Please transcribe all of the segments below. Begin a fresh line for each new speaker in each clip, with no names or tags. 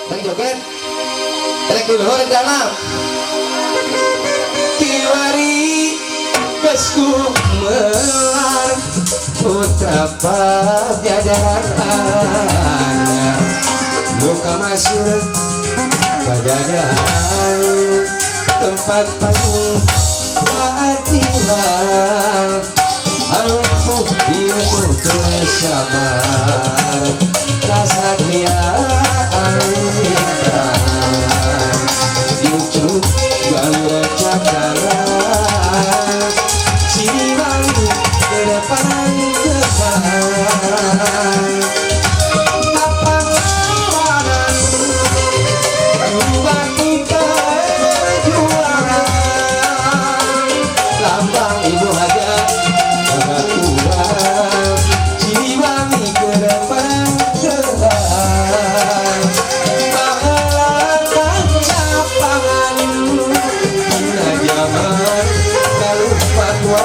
Bang joget. Elek dulu di dalam. Kiwari keskumer putra pajajaran buka masuk pajajaran tempat panggung keadilan aku hidup bersabar rasa dia itu galur cakaran Siliwangi ke depan apa lawanan bagi perjuangan lambang ibu hajat Tuhan Siliwangi ke depan mengalahkan capangan zaman kalau fatwa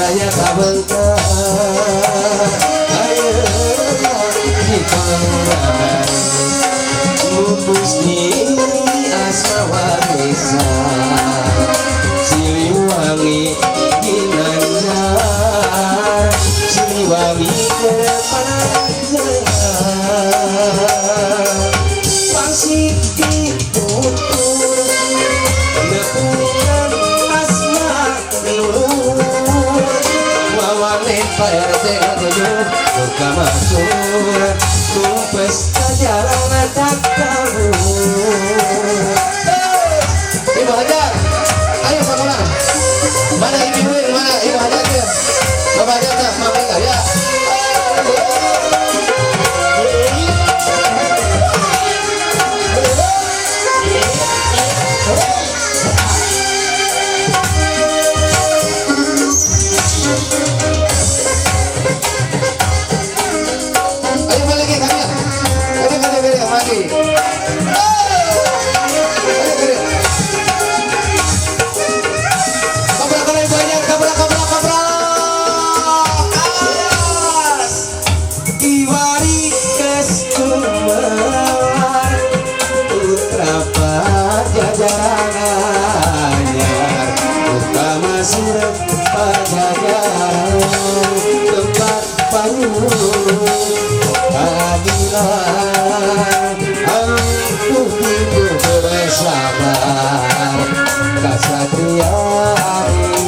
raya kabengkar ayo dipanggil lupus di asma warisan Siliwangi ginanyar Siliwangi kepanjangan masih ditutup nepungan asma lulur Pak RT tujuh buka masuk tumpes jalan tak tahu Ibu Hajar ayo sekolah mana ibu mana Ibu Hajar ya Bapak Hajar tak mau enggak ya tempat panggung keadilan aku hidup bersabar kesatria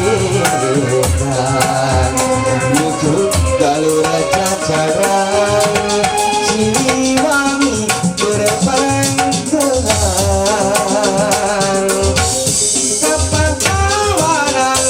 irikan hidup galur cacaran Siliwangi berpanggungan kapan kawanan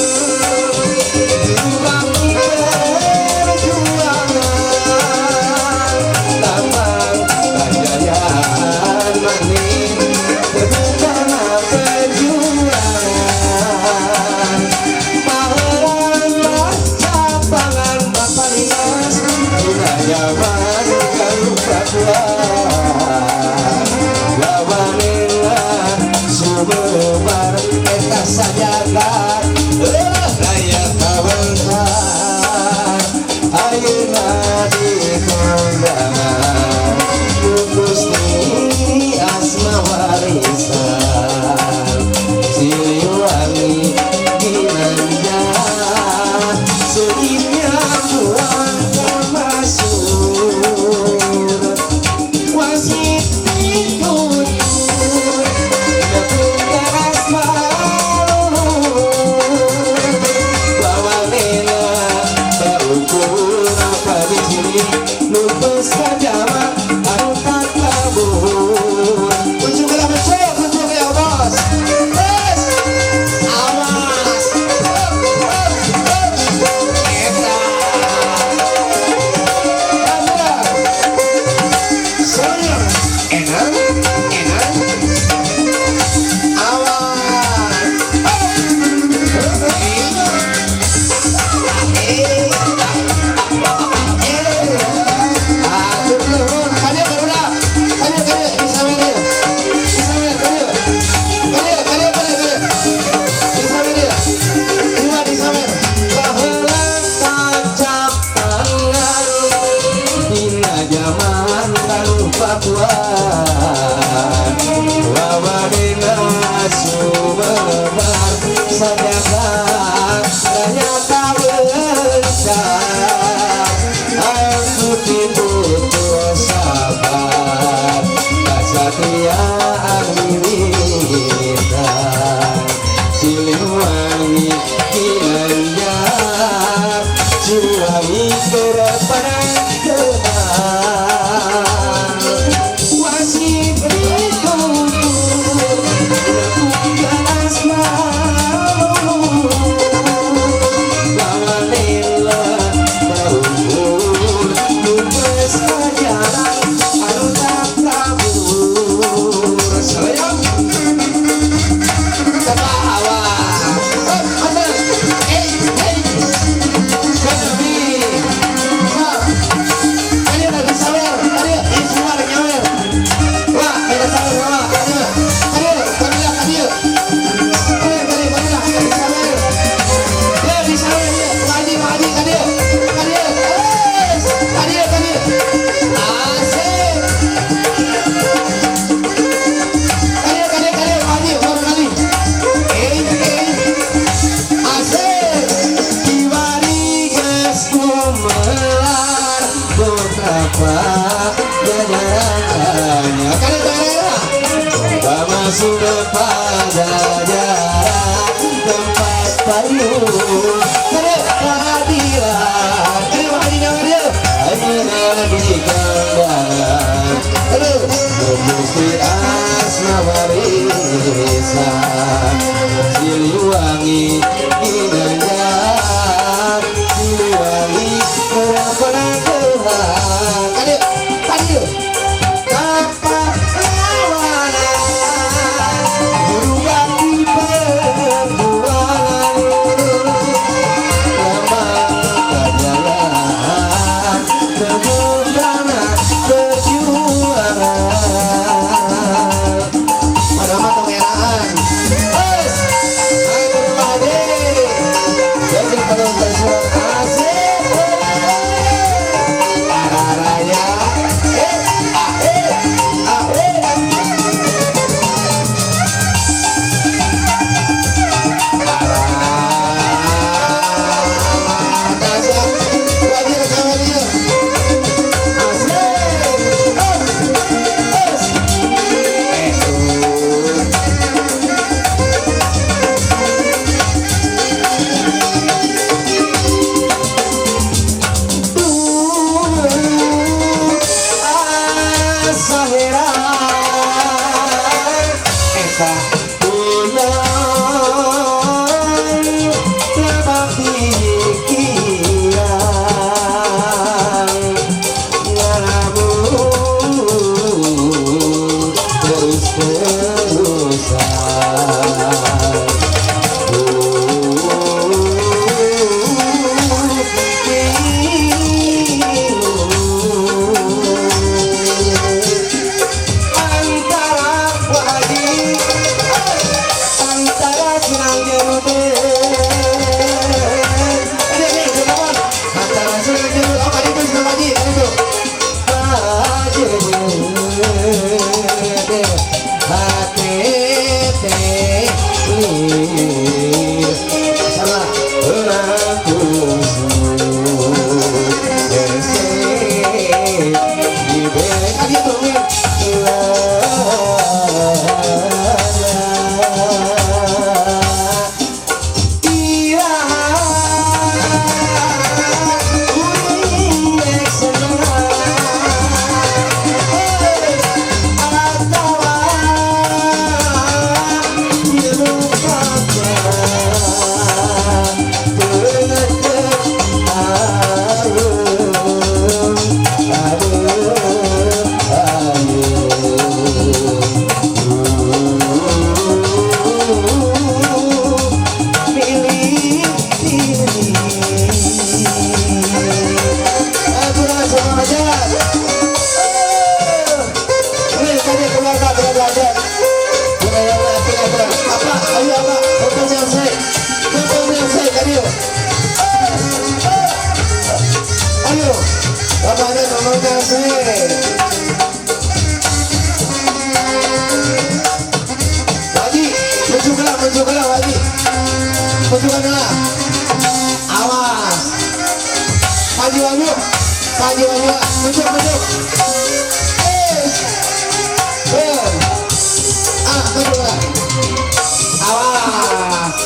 sudah pada jarak tempat payung kehadiran hanya di kandangan memusir asmara risa Siliwangi indahnya Siliwangi berapa Tuhan aduh apa lawanan guru bakti perjuangan lama kejayaan kebudanan perjuangan ada mata meraan ayo pade jadi penonton surat asik araraya awas maju mundur awas